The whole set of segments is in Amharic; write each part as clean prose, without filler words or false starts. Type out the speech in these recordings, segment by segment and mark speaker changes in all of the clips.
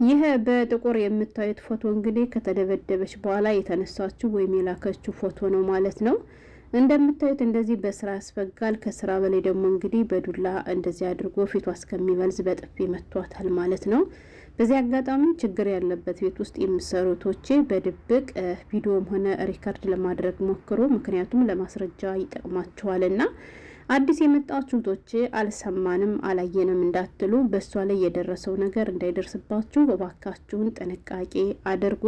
Speaker 1: ይህ በጥቁር የምታዩት ፎቶ እንግዲህ ከተደበደበች በኋላ የተነሳችው ወይም የላከችው ፎቶ ነው ማለት ነው። እንደምታዩት እንደዚህ በስራ ያስፈጋል። ከስራ በላይ ደግሞ እንግዲህ በዱላ እንደዚህ አድርጎ ፊቷ እስከሚበልዝ በጥፊ መቷታል ማለት ነው። በዚህ አጋጣሚ ችግር ያለበት ቤት ውስጥ የሚሰሩቶቼ በድብቅ ቪዲዮም ሆነ ሪከርድ ለማድረግ ሞክሩ። ምክንያቱም ለማስረጃ ይጠቅማቸዋልና አዲስ የመጣችሁ ቶቼ አልሰማንም አላየንም እንዳትሉ፣ በሷ ላይ የደረሰው ነገር እንዳይደርስባችሁ እባካችሁን ጥንቃቄ አድርጉ።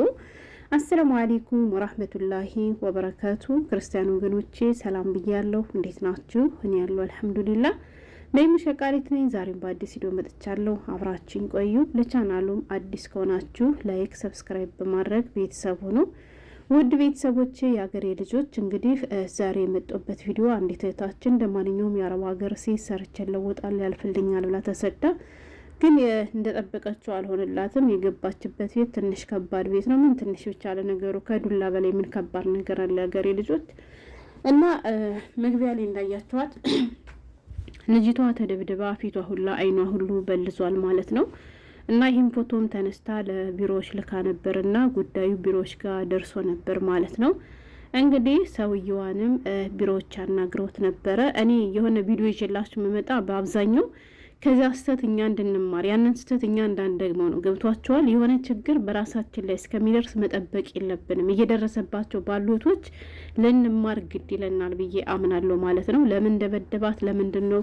Speaker 1: አሰላሙ አለይኩም ወራህመቱላሂ ወበረካቱ። ክርስቲያን ወገኖቼ ሰላም ብያለሁ። እንዴት ናችሁ? እኔ ያለው አልሐምዱሊላህ ሸቃሪት ነኝ። ዛሬም በአዲስ ቪዲዮ መጥቻለሁ። አብራችሁኝ ቆዩ። ለቻናሉም አዲስ ከሆናችሁ ላይክ፣ ሰብስክራይብ በማድረግ ቤተሰብ ሁኑ። ውድ ቤተሰቦቼ የሀገሬ ልጆች እንግዲህ ዛሬ የመጣሁበት ቪዲዮ አንዲት እህታችን እንደማንኛውም የአረብ ሀገር ሴት ሰርቼ ለወጣል ያልፍልኛል ብላ ተሰዳ ግን እንደጠበቀችው አልሆነላትም። የገባችበት ቤት ትንሽ ከባድ ቤት ነው። ምን ትንሽ ብቻ ለነገሩ ከዱላ በላይ ምን ከባድ ነገር አለ ሀገሬ ልጆች። እና መግቢያ ላይ እንዳያችኋት ልጅቷ ተደብድባ ፊቷ ሁላ አይኗ ሁሉ በልዟል ማለት ነው። እና ይህም ፎቶም ተነስታ ለቢሮዎች ልካ ነበርና ጉዳዩ ቢሮዎች ጋር ደርሶ ነበር ማለት ነው። እንግዲህ ሰውየዋንም ቢሮዎች አናግረውት ነበረ። እኔ የሆነ ቪዲዮ ይዤላችሁ መመጣ በአብዛኛው ከዚያ ስህተት እኛ እንድንማር ያንን ስህተት እኛ እንዳንደግመው ነው። ገብቷቸዋል። የሆነ ችግር በራሳችን ላይ እስከሚደርስ መጠበቅ የለብንም። እየደረሰባቸው ባሉቶች ልንማር ግድ ይለናል ብዬ አምናለሁ ማለት ነው። ለምን እንደበደባት ለምንድን ነው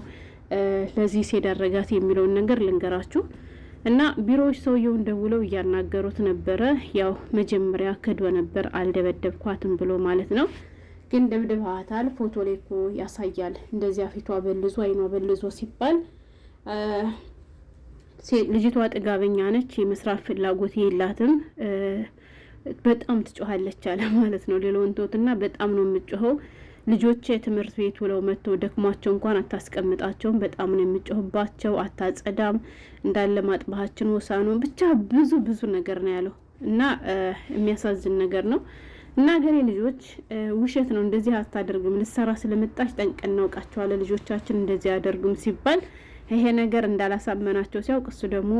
Speaker 1: ለዚህ ሲዳረጋት የሚለውን ነገር ልንገራችሁ። እና ቢሮዎች ሰውየውን ደውለው እያናገሩት ነበረ። ያው መጀመሪያ ከዶ ነበር አልደበደብኳትም ብሎ ማለት ነው። ግን ደብድባታል። ፎቶ ላይ እኮ ያሳያል። እንደዚያ ፊቷ በልዞ አይኗ በልዞ ሲባል ልጅቷ ጥጋበኛ ነች፣ የመስራት ፍላጎት የላትም። በጣም ትጮሃለች አለ ማለት ነው። ሌላውን ተውትና በጣም ነው የምጮኸው። ልጆች ትምህርት ቤት ውለው መጥተው ደክሟቸው እንኳን አታስቀምጣቸውም። በጣም ነው የምጮህባቸው። አታጸዳም፣ እንዳለ ማጥባሃችን ወሳኑ ብቻ ብዙ ነገር ነው ያለው እና የሚያሳዝን ነገር ነው። እና ሀገሬ ልጆች ውሸት ነው፣ እንደዚህ አታደርግም። ልሰራ ስለመጣች ጠንቅቀን እናውቃቸዋለን። ልጆቻችን እንደዚህ አያደርጉም ሲባል ይሄ ነገር እንዳላሳመናቸው ሲያውቅ እሱ ደግሞ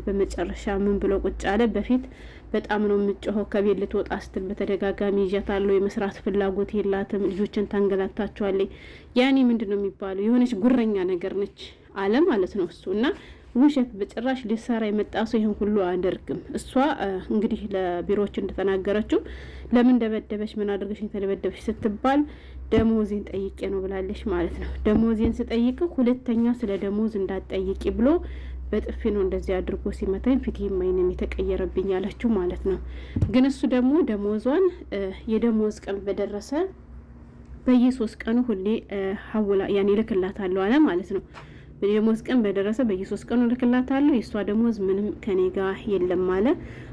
Speaker 1: በመጨረሻ ምን ብሎ ቁጭ አለ። በፊት በጣም ነው የምጮኸው፣ ከቤት ልትወጣ ስትል በተደጋጋሚ ይዣታለሁ፣ የመስራት ፍላጎት የላትም፣ ልጆችን ታንገላታቸዋለች። ያኔ ምንድን ነው የሚባለው የሆነች ጉረኛ ነገር ነች አለ ማለት ነው እሱ። እና ውሸት በጭራሽ ሊሰራ የመጣ ሰው ይህን ሁሉ አያደርግም። እሷ እንግዲህ ለቢሮዎች እንደተናገረችው ለምን ደበደበች ምን አድርገሽ የተደበደበች ስትባል ደሞዜን ጠይቄ ነው ብላለች ማለት ነው። ደሞዜን ስጠይቅ ሁለተኛ ስለ ደሞዝ እንዳትጠይቂ ብሎ በጥፊ ነው እንደዚህ አድርጎ ሲመታኝ ፊቴም አይኔም የተቀየረብኝ ያለችው ማለት ነው። ግን እሱ ደግሞ ደሞዟን የደሞዝ ቀን በደረሰ በየ3 ቀኑ ሁሌ ሀውላ ያኔ ልክላታለሁ አለ ማለት ነው። በደሞዝ ቀን በደረሰ በየ3 ቀኑ ልክላታለሁ፣ የሷ ደሞዝ ምንም ከኔ ጋር የለም አለ።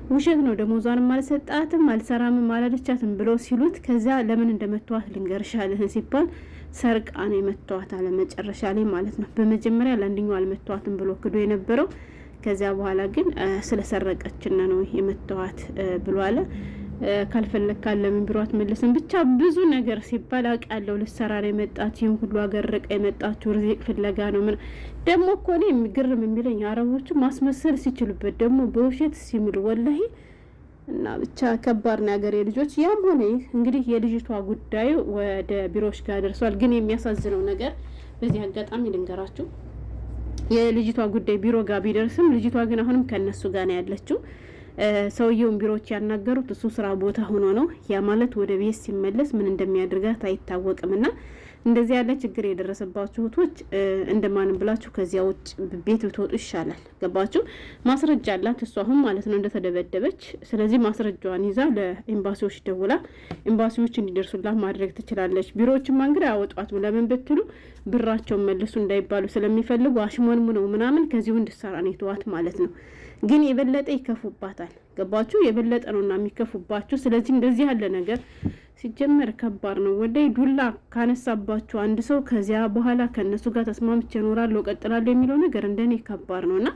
Speaker 1: ውሸት ነው። ደሞዟንም አልሰጣትም አልሰራምም አላለቻትም ብሎ ሲሉት ከዚያ ለምን እንደመተዋት ልንገርሻለህ ሲባል ሰርቃ ነው የመተዋት አለ መጨረሻ ላይ ማለት ነው። በመጀመሪያ ለአንደኛው አልመተዋትም ብሎ ክዶ የነበረው ከዚያ በኋላ ግን ስለሰረቀችና ነው የመተዋት ብሎ አለ። ካልፈለክ ለምን ቢሮት መልሰን ብቻ ብዙ ነገር ሲባል አውቃለሁ። ልሰራ ነው የመጣች ይሁን ሁሉ ሀገር ርቃ የመጣችው ርዚቅ ፍለጋ ነው። ምን ደግሞ እኮ ነው የሚገርም የሚለኝ አረቦቹ ማስመሰል ሲችሉበት ደግሞ በውሸት ሲምሉ ወላሂ። እና ብቻ ከባድ ነው ሀገሬ ልጆች። ያም ሆነ እንግዲህ የልጅቷ ጉዳዩ ወደ ቢሮዎች ጋር ደርሷል። ግን የሚያሳዝነው ነገር በዚህ አጋጣሚ ልንገራችሁ፣ የልጅቷ ጉዳይ ቢሮ ጋር ቢደርስም ልጅቷ ግን አሁንም ከነሱ ጋር ነው ያለችው። ሰውየውን ቢሮዎች ያናገሩት እሱ ስራ ቦታ ሆኖ ነው። ያ ማለት ወደ ቤት ሲመለስ ምን እንደሚያደርጋት አይታወቅምና እንደዚህ ያለ ችግር የደረሰባችሁ እህቶች እንደማንም ብላችሁ ከዚያ ውጭ ቤት ብትወጡ ይሻላል። ገባችሁ? ማስረጃ አላት እሷ አሁን ማለት ነው እንደተደበደበች። ስለዚህ ማስረጃዋን ይዛ ለኤምባሲዎች ደውላ ኤምባሲዎች እንዲደርሱላት ማድረግ ትችላለች። ቢሮዎችማ እንግዲህ አወጧት ለምን ብትሉ ብራቸውን መልሱ እንዳይባሉ ስለሚፈልጉ አሽሞንሙ ነው ምናምን ከዚሁ እንድትሰራ ነው የተዋት ማለት ነው። ግን የበለጠ ይከፉባታል። ገባችሁ? የበለጠ ነውና የሚከፉባችሁ። ስለዚህ እንደዚህ ያለ ነገር ሲጀመር ከባድ ነው። ወደ ዱላ ካነሳባችሁ አንድ ሰው ከዚያ በኋላ ከነሱ ጋር ተስማምቼ እኖራለሁ እቀጥላለሁ የሚለው ነገር እንደኔ ከባድ ነውና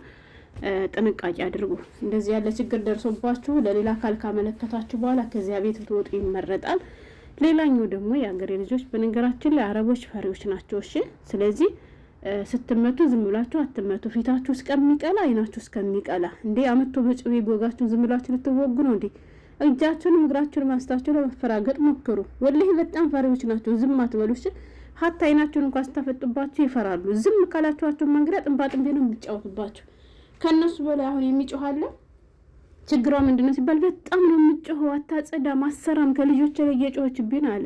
Speaker 1: ጥንቃቄ አድርጉ። እንደዚህ ያለ ችግር ደርሶባችሁ ለሌላ አካል ካመለከታችሁ በኋላ ከዚያ ቤት ብትወጡ ይመረጣል። ሌላኛው ደግሞ የሀገሬ ልጆች በነገራችን ላይ አረቦች ፈሪዎች ናቸው። እሺ፣ ስለዚህ ስትመቱ ዝም ብላችሁ አትመቱ። ፊታችሁ እስከሚቀላ አይናችሁ እስከሚቀላ እንዴ አመቶ በጭቤ ቦጋችሁ ዝም ብላችሁ ልትወጉ ነው እንዴ? እጃችሁንም እግራችሁንም አንስታችሁ ለመፈራገጥ ሞክሩ። ወላሂ በጣም ፈሪዎች ናቸው። ዝም አትበሉሽ። ሀታ አይናችሁን እንኳን ስታፈጡባችሁ ይፈራሉ። ዝም ካላችኋቸው መንገድ ጥንባጥንቤ ነው የሚጫወቱባችሁ። ከነሱ በላይ አሁን የሚጮሃለ ችግሯ ምንድነው ሲባል በጣም ነው የምጮኸው፣ አታጸዳ ማሰራም ከልጆች ላይ እየጮኸችብኝ አለ።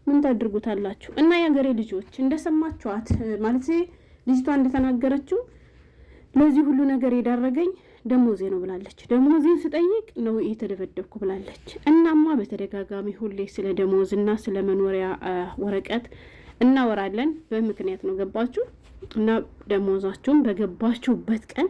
Speaker 1: ምን ታድርጉታላችሁ? እና የሀገሬ ልጆች እንደሰማችኋት ማለት ልጅቷ እንደተናገረችው ለዚህ ሁሉ ነገር የዳረገኝ ደሞዜ ነው ብላለች። ደሞዜን ስጠይቅ ነው የተደበደብኩ ብላለች። እናማ በተደጋጋሚ ሁሌ ስለ ደሞዝና ስለ መኖሪያ ወረቀት እናወራለን። በምክንያት ነው ገባችሁ? እና ደሞዛችሁን በገባችሁበት ቀን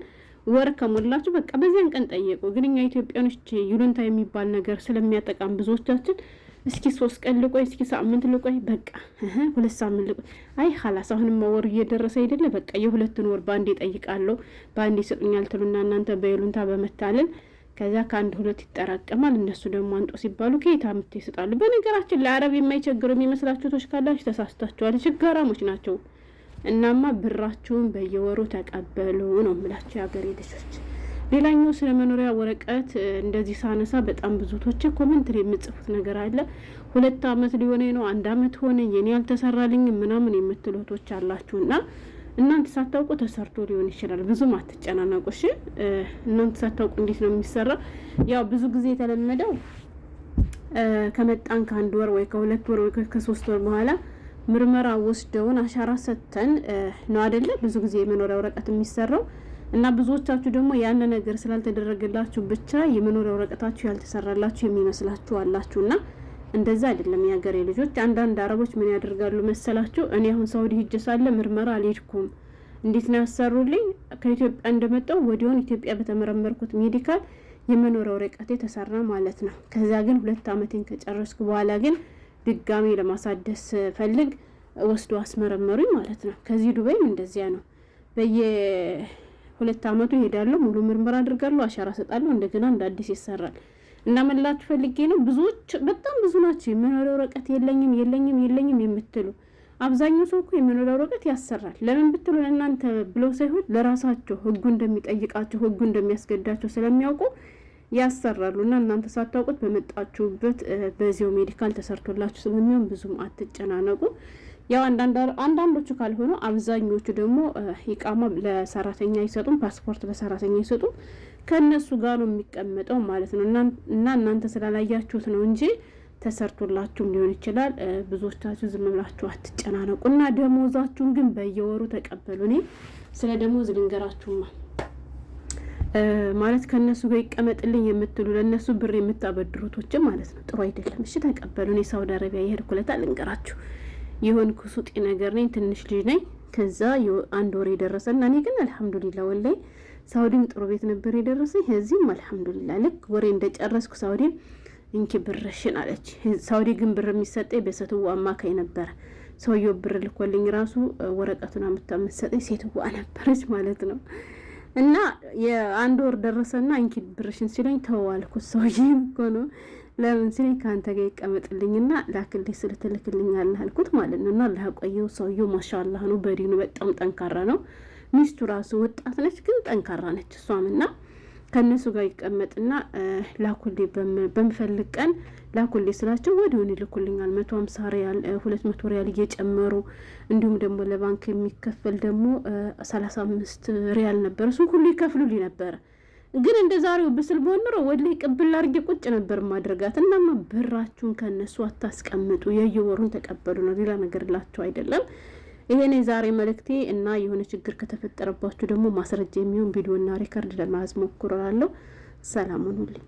Speaker 1: ወር ከሞላችሁ በቃ በዚያን ቀን ጠየቁ። ግን እኛ ኢትዮጵያኖች ይሉንታ የሚባል ነገር ስለሚያጠቃም ብዙዎቻችን እስኪ 3 ቀን ልቆይ፣ እስኪ ሳምንት ልቆይ፣ በቃ 2 ሳምንት ልቆይ፣ አይ ኻላስ አሁንም ወር እየደረሰ አይደለ በቃ የ2 ወር ባንዴ ጠይቃለሁ ባንዴ ይሰጡኛል ትሉና እናንተ በይሉንታ በመታለል ከዛ ከአንድ 2 ይጠራቀማል። እነሱ ደግሞ አንጦ ሲባሉ ከየት አምጥቶ ይሰጣሉ። በነገራችን ለአረብ የማይቸግሩ የሚመስላችሁ ቶች ካላችሁ ተሳስታችኋል። ችጋራሞች ናቸው። እናማ ብራችሁን በየወሩ ተቀበሉ ነው የምላችሁ የሀገሬ ልጆች። ሌላኛው ስለ መኖሪያ ወረቀት እንደዚህ ሳነሳ በጣም ብዙቶች ኮሜንት ላይ የምጽፉት ነገር አለ። 2 አመት ሊሆነኝ ነው፣ 1 አመት ሆነ የኔ ያልተሰራልኝ ምናምን የምትሉቶች አላችሁና እናንተ ሳታውቁ ተሰርቶ ሊሆን ይችላል። ብዙም አትጨናነቁ እሺ። እናንተ ሳታውቁ እንዴት ነው የሚሰራ? ያው ብዙ ጊዜ የተለመደው ከመጣን ከ1 ወር ወይ ከ2 ወር ወይ ከ3 ወር በኋላ ምርመራ ወስደውን አሻራ ሰተን ነው አይደለ ብዙ ጊዜ የመኖሪያ ወረቀት የሚሰራው። እና ብዙዎቻችሁ ደግሞ ያን ነገር ስላልተደረገላችሁ ብቻ የመኖሪያ ወረቀታችሁ ያልተሰራላችሁ የሚመስላችሁ አላችሁና እንደዛ አይደለም የሀገሬ ልጆች። አንዳንድ አረቦች ምን ያደርጋሉ መሰላችሁ? እኔ አሁን ሳውዲ ሂጅ ሳለ ምርመራ አልሄድኩም። እንዴት ነው ያሰሩልኝ? ከኢትዮጵያ እንደመጣው ወዲያውን ኢትዮጵያ በተመረመርኩት ሜዲካል የመኖሪያ ወረቀቴ ተሰራ ማለት ነው። ከዛ ግን 2 አመቴን ከጨረስኩ በኋላ ግን ድጋሚ ለማሳደስ ፈልግ ወስዶ አስመረመሩኝ ማለት ነው። ከዚህ ዱባይም እንደዚያ ነው። በየ2 አመቱ ይሄዳለሁ፣ ሙሉ ምርመራ አድርጋለሁ፣ አሻራ ሰጣለሁ፣ እንደገና እንደ አዲስ ይሰራል። እና መላችሁ ፈልጌ ነው። ብዙዎች በጣም ብዙ ናቸው የመኖሪያ ወረቀት የለኝም የምትሉ። አብዛኛው ሰው እኮ የመኖሪያ ወረቀት ያሰራል። ለምን ብትሉ እናንተ ብለው ሳይሆን ለራሳቸው ህጉ እንደሚጠይቃቸው ህጉ እንደሚያስገዳቸው ስለሚያውቁ ያሰራሉ። እና እናንተ ሳታውቁት በመጣችሁበት በዚያው ሜዲካል ተሰርቶላችሁ ስለሚሆን ብዙም አትጨናነቁ። ያው አንዳንዶቹ ካልሆኑ አብዛኞቹ ደግሞ ኢቃማ ለሰራተኛ አይሰጡም፣ ፓስፖርት ለሰራተኛ አይሰጡም። ከነሱ ጋር ነው የሚቀመጠው ማለት ነው። እና እናንተ ስላላያችሁት ነው እንጂ ተሰርቶላችሁም ሊሆን ይችላል። ብዙዎቻችሁ ዝም ብላችሁ አትጨናነቁ። እና ደሞዛችሁን ግን በየወሩ ተቀበሉ። እኔ ስለ ደሞዝ ልንገራችሁማ ማለት ከነሱ ጋር ይቀመጥልኝ የምትሉ ለነሱ ብር የምታበድሩቶች ማለት ነው ጥሩ አይደለም። እሺ ተቀበሉ። እኔ ሳውዲ አረቢያ የሄድኩለታ ልንገራችሁ የሆን ኩሱጢ ነገር ነኝ፣ ትንሽ ልጅ ነኝ። ከዛ 1 ወር የደረሰና እኔ ግን አልহামዱሊላህ ወላሂ ሳውዲም ጥሩ ቤት ነበር የደረሰኝ። እዚህም አልহামዱሊላህ ልክ ወሬ እንደጨረስኩ ሳውዲ እንኪ ብርሽን አለች። ሳውዲ ግን ብር የሚሰጠኝ በሴትዋ አማካይ ነበር። ሰውየው ብር ልኮልኝ ራሱ ወረቀቱን አምጥታመሰጠኝ ሴትዋ ነበረች ማለት ነው። እና የ1 ወር ደረሰና እንኪ ብርሽን ሲለኝ ተዋልኩት። ሰውዬው እኮ ነው ለምን ሲለኝ ካንተ ጋር ይቀመጥልኝና ላክልኝ ስለተልክልኛለህ አልኩት ማለት ነው። እና አላህ ቆየው። ሰውየው ማሻአላህ ነው፣ በዲኑ በጣም ጠንካራ ነው። ሚስቱ ራሱ ወጣት ነች ግን ጠንካራ ነች እሷም። እና ከነሱ ጋር ይቀመጥና ላኩልኝ በምፈልግ ቀን ላኩልኝ ስላቸው ወዲያውኑ ይልኩልኛል። 150 ሪያል 200 ሪያል እየጨመሩ እንዲሁም ደግሞ ለባንክ የሚከፈል ደግሞ 35 ሪያል ነበር። እሱ ሁሉ ይከፍሉልኝ ነበር። ግን እንደ ዛሬው ብስል ቦንሮ ወድላይ ቅብል አርጌ ቁጭ ነበር ማድረጋት። እናማ ብራችሁን ከነሱ አታስቀምጡ፣ የየወሩን ተቀበሉ ነው። ሌላ ነገር ላችሁ አይደለም። ይሄኔ ዛሬ መልእክቴ። እና የሆነ ችግር ከተፈጠረባችሁ ደግሞ ማስረጃ የሚሆን ቪዲዮና ሪከርድ ለማዝ ሞክራለሁ። ሰላም ሁኑልኝ።